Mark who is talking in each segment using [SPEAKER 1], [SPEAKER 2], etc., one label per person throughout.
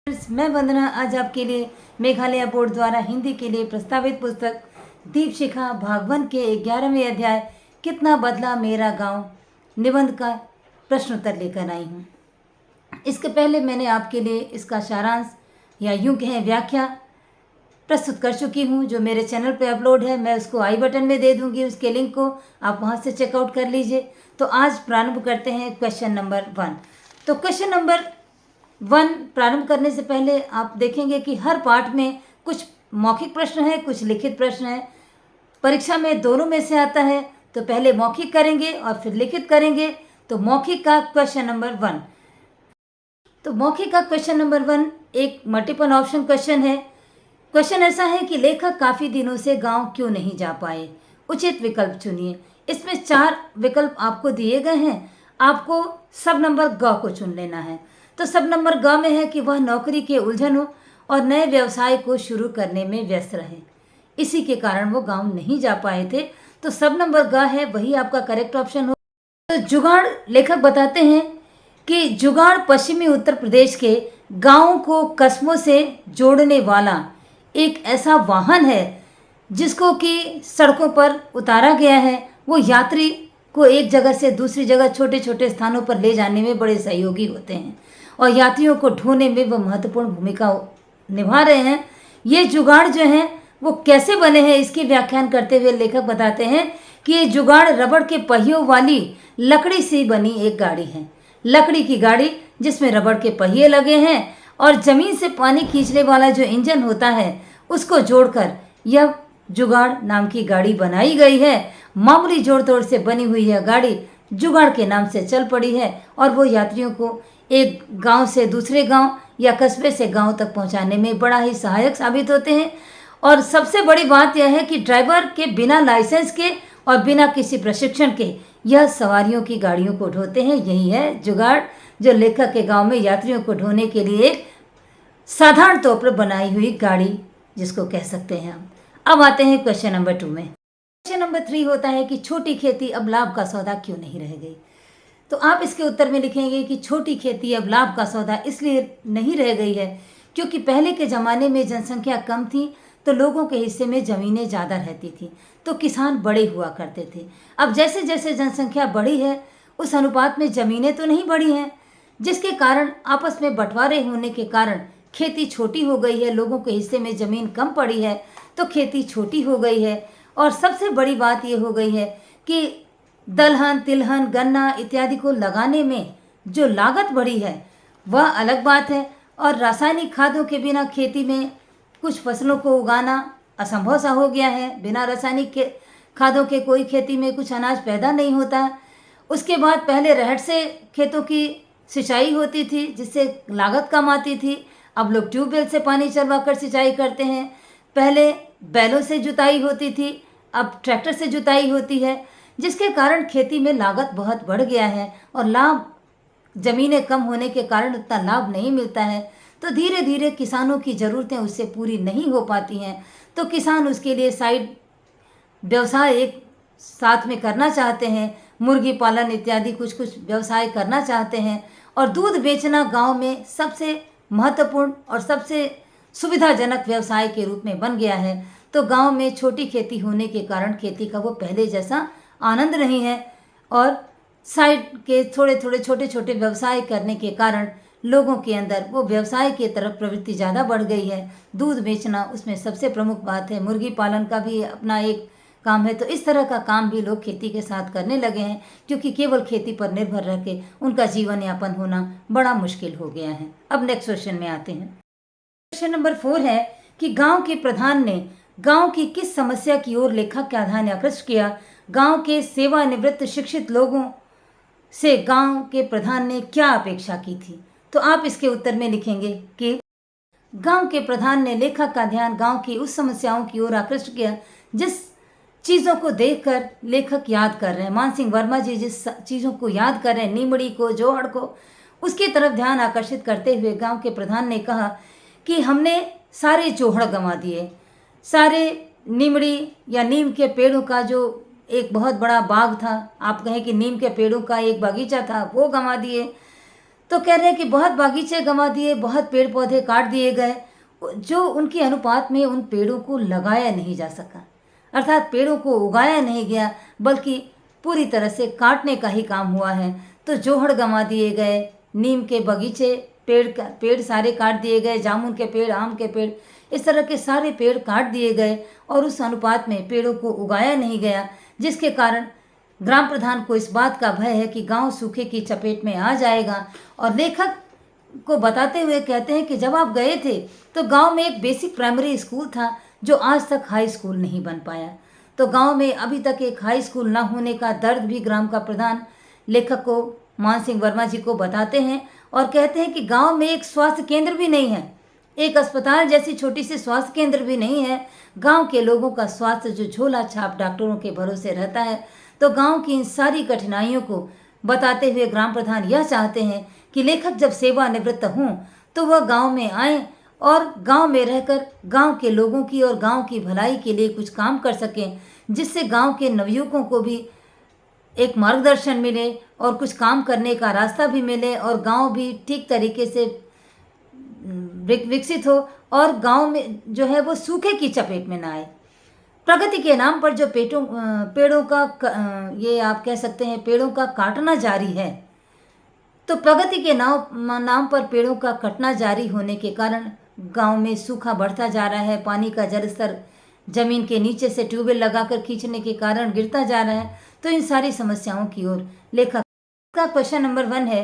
[SPEAKER 1] मैं वंदना आज आपके लिए मेघालय बोर्ड द्वारा हिंदी के लिए प्रस्तावित पुस्तक दीपशिखा भाग 1 के 11वें अध्याय कितना बदला मेरा गांव निबंध का प्रश्नोत्तर लेकर आई हूँ। इसके पहले मैंने आपके लिए इसका सारांश या यूं कहें व्याख्या प्रस्तुत कर चुकी हूँ, जो मेरे चैनल पे अपलोड है। मैं उसको आई बटन में दे दूँगी, उसके लिंक को आप वहाँ से चेकआउट कर लीजिए। तो आज प्रारंभ करते हैं क्वेश्चन नंबर 1। तो क्वेश्चन नंबर 1 प्रारंभ करने से पहले आप देखेंगे कि हर पाठ में कुछ मौखिक प्रश्न है, कुछ लिखित प्रश्न है। परीक्षा में दोनों में से आता है, तो पहले मौखिक करेंगे और फिर लिखित करेंगे। तो मौखिक का क्वेश्चन नंबर 1। तो मौखिक का क्वेश्चन नंबर 1 एक मल्टीपल ऑप्शन क्वेश्चन है। क्वेश्चन ऐसा है कि लेखक काफ़ी दिनों से गांव क्यों नहीं जा पाए, उचित विकल्प चुनिए। इसमें 4 विकल्प आपको दिए गए हैं, आपको सब नंबर ग को चुन लेना है। तो सब नंबर ग में है कि वह नौकरी के उलझनों और नए व्यवसाय को शुरू करने में व्यस्त रहे, इसी के कारण वो गांव नहीं जा पाए थे। तो सब नंबर ग है, वही आपका करेक्ट ऑप्शन हो। तो जुगाड़ लेखक बताते हैं कि जुगाड़ पश्चिमी उत्तर प्रदेश के गांवों को कस्बों से जोड़ने वाला एक ऐसा वाहन है जिसको कि सड़कों पर उतारा गया है। वो यात्री को एक जगह से दूसरी जगह छोटे छोटे स्थानों पर ले जाने में बड़े सहयोगी होते हैं और यात्रियों को ढोने में वो महत्वपूर्ण भूमिका निभा रहे हैं। ये जुगाड़ जो हैं वो कैसे बने हैं, इसकी व्याख्यान करते हुए लेखक बताते हैं कि ये जुगाड़ रबड़ के पहियों वाली लकड़ी से बनी एक गाड़ी है। लकड़ी की गाड़ी जिसमें रबड़ के पहिए लगे हैं और ज़मीन से पानी खींचने वाला जो इंजन होता है उसको जोड़कर यह जुगाड़ नाम की गाड़ी बनाई गई है। मामूली जोड़ तोड़ से बनी हुई यह गाड़ी जुगाड़ के नाम से चल पड़ी है और वो यात्रियों को एक गांव से दूसरे गांव या कस्बे से गांव तक पहुंचाने में बड़ा ही सहायक साबित होते हैं। और सबसे बड़ी बात यह है कि ड्राइवर के बिना लाइसेंस के और बिना किसी प्रशिक्षण के यह सवारियों की गाड़ियों को ढोते हैं। यही है जुगाड़, जो लेखक के गांव में यात्रियों को ढोने के लिए एक साधारण तौर पर बनाई हुई गाड़ी जिसको कह सकते हैं हम। अब आते हैं क्वेश्चन नंबर 2 में। क्वेश्चन नंबर 3 होता है कि छोटी खेती अब लाभ का सौदा क्यों नहीं रह गई। तो आप इसके उत्तर में लिखेंगे कि छोटी खेती अब लाभ का सौदा इसलिए नहीं रह गई है क्योंकि पहले के ज़माने में जनसंख्या कम थी, तो लोगों के हिस्से में ज़मीनें ज़्यादा रहती थी, तो किसान बड़े हुआ करते थे। अब जैसे जैसे जनसंख्या बढ़ी है उस अनुपात में ज़मीनें तो नहीं बढ़ी हैं, जिसके कारण आपस में बंटवारे होने के कारण खेती छोटी हो गई है। लोगों के हिस्से में ज़मीन कम पड़ी है तो खेती छोटी हो गई है। और सबसे बड़ी बात ये हो गई है कि दलहन, तिलहन, गन्ना इत्यादि को लगाने में जो लागत बढ़ी है वह अलग बात है, और रासायनिक खादों के बिना खेती में कुछ फसलों को उगाना असंभव सा हो गया है। बिना रासायनिक खादों के कोई खेती में कुछ अनाज पैदा नहीं होता। उसके बाद पहले रहड़ से खेतों की सिंचाई होती थी जिससे लागत कम आती थी। अब लोग ट्यूबवेल से पानी चलवा कर सिंचाई करते हैं। पहले बैलों से जुताई होती थी, अब ट्रैक्टर से जुताई होती है, जिसके कारण खेती में लागत बहुत बढ़ गया है और लाभ ज़मीनें कम होने के कारण उतना लाभ नहीं मिलता है। तो धीरे धीरे किसानों की ज़रूरतें उससे पूरी नहीं हो पाती हैं, तो किसान उसके लिए साइड व्यवसाय एक साथ में करना चाहते हैं। मुर्गी पालन इत्यादि कुछ कुछ व्यवसाय करना चाहते हैं। और दूध बेचना गांव में सबसे महत्वपूर्ण और सबसे सुविधाजनक व्यवसाय के रूप में बन गया है। तो गांव में छोटी खेती होने के कारण खेती का वो पहले जैसा आनंद नहीं है, और साइड के थोड़े थोड़े छोटे छोटे व्यवसाय करने के कारण लोगों के अंदर वो व्यवसाय की तरफ प्रवृत्ति ज़्यादा बढ़ गई है। दूध बेचना उसमें सबसे प्रमुख बात है, मुर्गी पालन का भी अपना एक काम है। तो इस तरह का काम भी लोग खेती के साथ करने लगे हैं, क्योंकि केवल खेती पर निर्भर रह के उनका जीवन यापन होना बड़ा मुश्किल हो गया है। अब नेक्स्ट क्वेश्चन में आते हैं। क्वेश्चन नंबर 4 है कि गांव के प्रधान ने गांव की किस समस्या की ओर लेखक का ध्यान आकृष्ट किया। गांव के सेवानिवृत्त शिक्षित लोगों से गांव के प्रधान ने क्या अपेक्षा की थी। तो आप इसके उत्तर में लिखेंगे कि गांव के प्रधान ने लेखक का ध्यान गांव की उस समस्याओं की ओर आकृष्ट किया जिस चीज़ों को देखकर लेखक याद कर रहे हैं। मानसिंह वर्मा जी जिस चीज़ों को याद कर रहे हैं, नीमड़ी को, जोहड़ को, उसकी तरफ ध्यान आकर्षित करते हुए गांव के प्रधान ने कहा कि हमने सारे जोहड़ गंवा दिए, सारे नीमड़ी या नीम के पेड़ों का जो एक बहुत बड़ा बाग था, आप कहें कि नीम के पेड़ों का एक बगीचा था, वो गंवा दिए। तो कह रहे हैं कि बहुत बागीचे गंवा दिए, बहुत पेड़ पौधे काट दिए गए, जो उनके अनुपात में उन पेड़ों को लगाया नहीं जा सका, अर्थात पेड़ों को उगाया नहीं गया, बल्कि पूरी तरह से काटने का ही काम हुआ है। तो जोहड़ गंवा दिए गए, नीम के बगीचे, पेड़ सारे काट दिए गए, जामुन के पेड़, आम के पेड़, इस तरह के सारे पेड़ काट दिए गए और उस अनुपात में पेड़ों को उगाया नहीं गया, जिसके कारण ग्राम प्रधान को इस बात का भय है कि गांव सूखे की चपेट में आ जाएगा। और लेखक को बताते हुए कहते हैं कि जब आप गए थे तो गांव में एक बेसिक प्राइमरी स्कूल था जो आज तक हाई स्कूल नहीं बन पाया। तो गांव में अभी तक एक हाई स्कूल न होने का दर्द भी ग्राम का प्रधान लेखक को, मान सिंह वर्मा जी को बताते हैं और कहते हैं कि गांव में एक स्वास्थ्य केंद्र भी नहीं है, एक अस्पताल जैसी छोटी सी स्वास्थ्य केंद्र भी नहीं है। गांव के लोगों का स्वास्थ्य जो झोला छाप डॉक्टरों के भरोसे रहता है। तो गांव की इन सारी कठिनाइयों को बताते हुए ग्राम प्रधान यह चाहते हैं कि लेखक जब सेवानिवृत्त हों तो वह गांव में आएं और गांव में रहकर गांव के लोगों की और गांव की भलाई के लिए कुछ काम कर सकें, जिससे गांव के नवयुवकों को भी एक मार्गदर्शन मिले और कुछ काम करने का रास्ता भी मिले और गांव भी ठीक तरीके से विकसित हो और गांव में जो है वो सूखे की चपेट में ना आए। प्रगति के नाम पर जो पेड़ों का ये आप कह सकते हैं पेड़ों का काटना जारी है। तो प्रगति के नाम पर पेड़ों का कटना जारी होने के कारण गांव में सूखा बढ़ता जा रहा है। पानी का जल स्तर जमीन के नीचे से ट्यूबवेल लगाकर खींचने के कारण गिरता जा रहा है। तो इन सारी समस्याओं की ओर लेखक का क्वेश्चन नंबर 1 है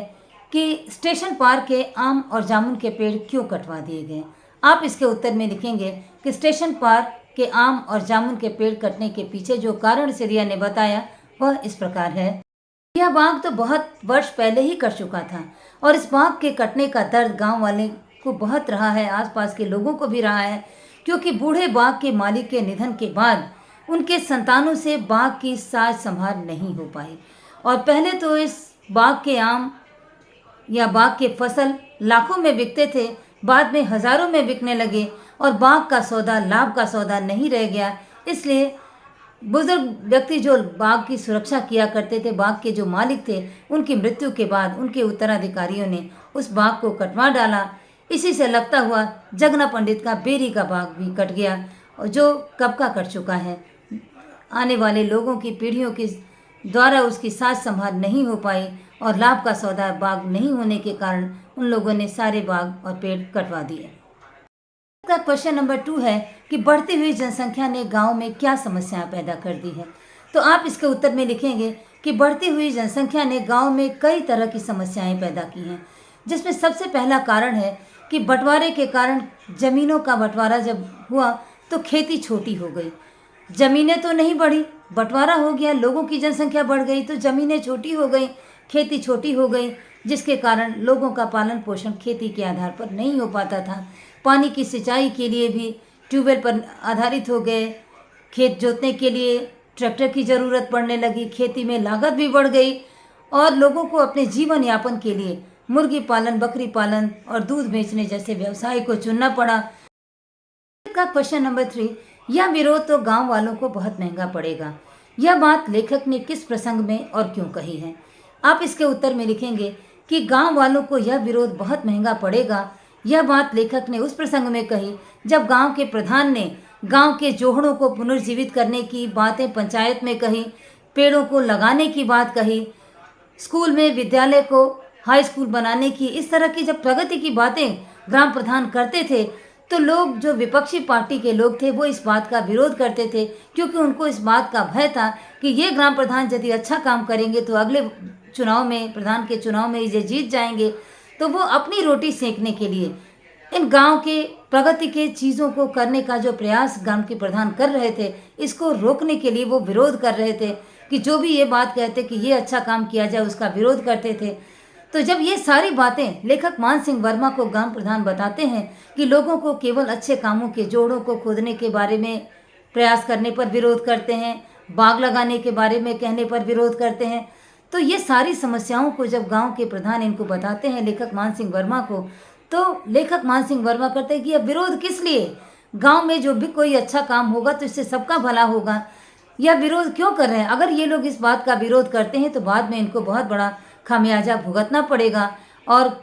[SPEAKER 1] कि स्टेशन पार के आम और जामुन के पेड़ क्यों कटवा दिए गए। आप इसके उत्तर में लिखेंगे कि स्टेशन पार के आम और जामुन के पेड़ कटने के पीछे जो कारण सिरिया ने बताया वह इस प्रकार है। यह बाग तो बहुत वर्ष पहले ही कट चुका था और इस बाग के कटने का दर्द गांव वाले को बहुत रहा है, आसपास के लोगों को भी रहा है, क्योंकि बूढ़े बाग के मालिक के निधन के बाद उनके संतानों से बाग की साज संभाल नहीं हो पाई। और पहले तो इस बाग के आम या बाग के फसल लाखों में बिकते थे, बाद में हजारों में बिकने लगे और बाग का सौदा लाभ का सौदा नहीं रह गया। इसलिए बुजुर्ग व्यक्ति जो बाग की सुरक्षा किया करते थे, बाग के जो मालिक थे, उनकी मृत्यु के बाद उनके उत्तराधिकारियों ने उस बाग को कटवा डाला। इसी से लगता हुआ जगना पंडित का बेरी का बाग भी कट गया और जो कब का कट चुका है। आने वाले लोगों की पीढ़ियों के द्वारा उसकी साज संभाल नहीं हो पाई और लाभ का सौदा बाग नहीं होने के कारण उन लोगों ने सारे बाग और पेड़ कटवा दिए। का क्वेश्चन नंबर 2 है कि बढ़ती हुई जनसंख्या ने गांव में क्या समस्याएं पैदा कर दी है। तो आप इसके उत्तर में लिखेंगे कि बढ़ती हुई जनसंख्या ने गांव में कई तरह की समस्याएं पैदा की हैं, जिसमें सबसे पहला कारण है कि बंटवारे के कारण ज़मीनों का बंटवारा जब हुआ तो खेती छोटी हो गई। ज़मीनें तो नहीं बढ़ी, बंटवारा हो गया, लोगों की जनसंख्या बढ़ गई तो ज़मीनें छोटी हो गई, खेती छोटी हो गई, जिसके कारण लोगों का पालन पोषण खेती के आधार पर नहीं हो पाता था। पानी की सिंचाई के लिए भी ट्यूबवेल पर आधारित हो गए, खेत जोतने के लिए ट्रैक्टर की ज़रूरत पड़ने लगी, खेती में लागत भी बढ़ गई और लोगों को अपने जीवन यापन के लिए मुर्गी पालन, बकरी पालन और दूध बेचने जैसे व्यवसाय को चुनना पड़ा। का क्वेश्चन नंबर 3, यह विरोध तो गांव वालों को बहुत महंगा पड़ेगा। यह बात लेखक ने किस प्रसंग में और क्यों कही है। आप इसके उत्तर में लिखेंगे कि गांव वालों को यह विरोध बहुत महंगा पड़ेगा। यह बात लेखक ने उस प्रसंग में कही जब गांव के प्रधान ने गांव के जोहड़ों को पुनर्जीवित करने की बातें पंचायत में कही, पेड़ों को लगाने की बात कही, स्कूल में विद्यालय को हाई स्कूल बनाने की, इस तरह की जब प्रगति की बातें ग्राम प्रधान करते थे तो लोग जो विपक्षी पार्टी के लोग थे वो इस बात का विरोध करते थे, क्योंकि उनको इस बात का भय था कि ये ग्राम प्रधान यदि अच्छा काम करेंगे तो अगले चुनाव में, प्रधान के चुनाव में ये जीत जाएंगे। तो वो अपनी रोटी सेकने के लिए इन गांव के प्रगति के चीज़ों को करने का जो प्रयास गांव के प्रधान कर रहे थे, इसको रोकने के लिए वो विरोध कर रहे थे कि जो भी ये बात कहते कि ये अच्छा काम किया जाए उसका विरोध करते थे। तो जब ये सारी बातें लेखक मान सिंह वर्मा को ग्राम प्रधान बताते हैं कि लोगों को केवल अच्छे कामों के जोड़ों को खोदने के बारे में प्रयास करने पर विरोध करते हैं, बाग लगाने के बारे में कहने पर विरोध करते हैं, तो ये सारी समस्याओं को जब गांव के प्रधान इनको बताते हैं लेखक मान सिंह वर्मा को, तो लेखक मान सिंह वर्मा कहते हैं कि यह विरोध किस लिए, गांव में जो भी कोई अच्छा काम होगा तो इससे सबका भला होगा, यह विरोध क्यों कर रहे हैं। अगर ये लोग इस बात का विरोध करते हैं तो बाद में इनको बहुत बड़ा खामियाजा भुगतना पड़ेगा और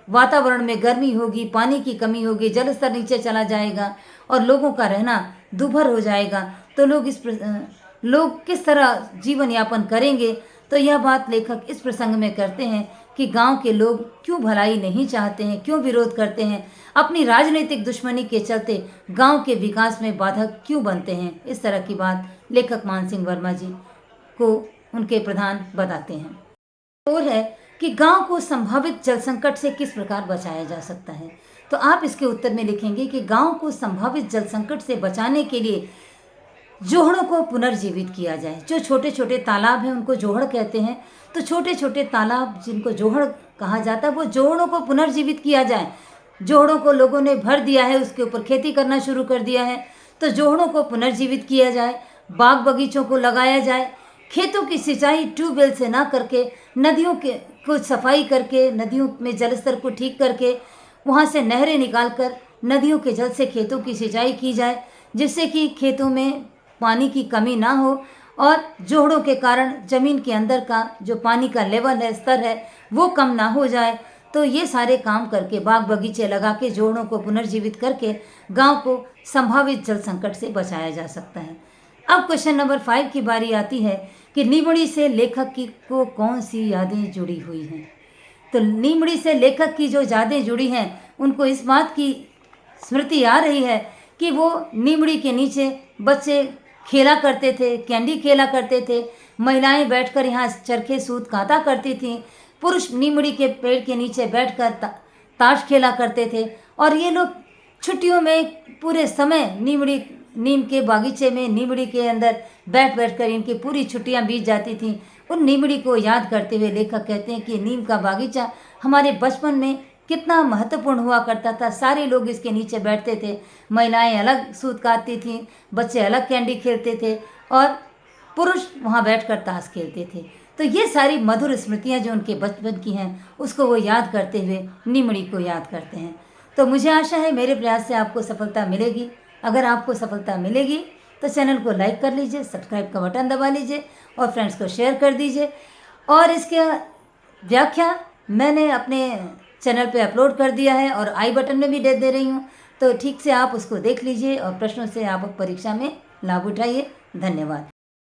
[SPEAKER 1] वातावरण में गर्मी होगी, पानी की कमी होगी, जल स्तर नीचे चला जाएगा और लोगों का रहना दूभर हो जाएगा, तो लोग किस तरह जीवन यापन करेंगे। तो यह बात लेखक इस प्रसंग में करते हैं कि गांव के लोग क्यों भलाई नहीं चाहते हैं, क्यों विरोध करते हैं, अपनी राजनीतिक दुश्मनी के चलते गांव के विकास में बाधक क्यों बनते हैं। इस तरह की बात लेखक मानसिंह वर्मा जी को उनके प्रधान बताते हैं। और है कि गांव को संभावित जल संकट से किस प्रकार बचाया जा सकता है। तो आप इसके उत्तर में लिखेंगे कि गांव को संभावित जल संकट से बचाने के लिए जोहड़ों को पुनर्जीवित किया जाए। जो छोटे छोटे तालाब हैं उनको जोहड़ कहते हैं, तो छोटे छोटे तालाब जिनको जोहड़ कहा जाता है वो जोहड़ों को पुनर्जीवित किया जाए। जोहड़ों को लोगों ने भर दिया है, उसके ऊपर खेती करना शुरू कर दिया है, तो जोहड़ों को पुनर्जीवित किया जाए, बाग बगीचों को लगाया जाए, खेतों की सिंचाई ट्यूबवेल से ना करके नदियों के को सफाई करके, नदियों में जल स्तर को ठीक करके वहाँ से नहरें निकालकर नदियों के जल से खेतों की सिंचाई की जाए, जिससे कि खेतों में पानी की कमी ना हो और जोहड़ों के कारण ज़मीन के अंदर का जो पानी का लेवल है, स्तर है, वो कम ना हो जाए। तो ये सारे काम करके, बाग बगीचे लगा के, जोहड़ों को पुनर्जीवित करके गांव को संभावित जल संकट से बचाया जा सकता है। अब क्वेश्चन नंबर 5 की बारी आती है कि नीमड़ी से लेखक की को कौन सी यादें जुड़ी हुई हैं। तो नीमड़ी से लेखक की जो यादें जुड़ी हैं उनको इस बात की स्मृति आ रही है कि वो नीमड़ी के नीचे बच्चे खेला करते थे, कैंडी खेला करते थे, महिलाएं बैठकर यहाँ चरखे सूत काता करती थीं, पुरुष नीमड़ी के पेड़ के नीचे बैठकर ताश खेला करते थे। और ये लोग छुट्टियों में पूरे समय नीम के बागीचे में, नीमड़ी के अंदर बैठ कर इनकी पूरी छुट्टियां बीत जाती थीं। उन नीमड़ी को याद करते हुए लेखक कहते हैं कि नीम का बागीचा हमारे बचपन में कितना महत्वपूर्ण हुआ करता था। सारे लोग इसके नीचे बैठते थे, महिलाएं अलग सूत काटती थीं, बच्चे अलग कैंडी खेलते थे और पुरुष वहाँ बैठकर ताश खेलते थे। तो ये सारी मधुर स्मृतियाँ जो उनके बचपन की हैं उसको वो याद करते हुए नीमड़ी को याद करते हैं। तो मुझे आशा है मेरे प्रयास से आपको सफलता मिलेगी। अगर आपको सफलता मिलेगी तो चैनल को लाइक कर लीजिए, सब्सक्राइब का बटन दबा लीजिए और फ्रेंड्स को शेयर कर दीजिए। और इसके व्याख्या मैंने अपने चैनल पे अपलोड कर दिया है और आई बटन में भी दे रही हूँ, तो ठीक से आप उसको देख लीजिए और प्रश्नों से आप परीक्षा में लाभ उठाइए। धन्यवाद।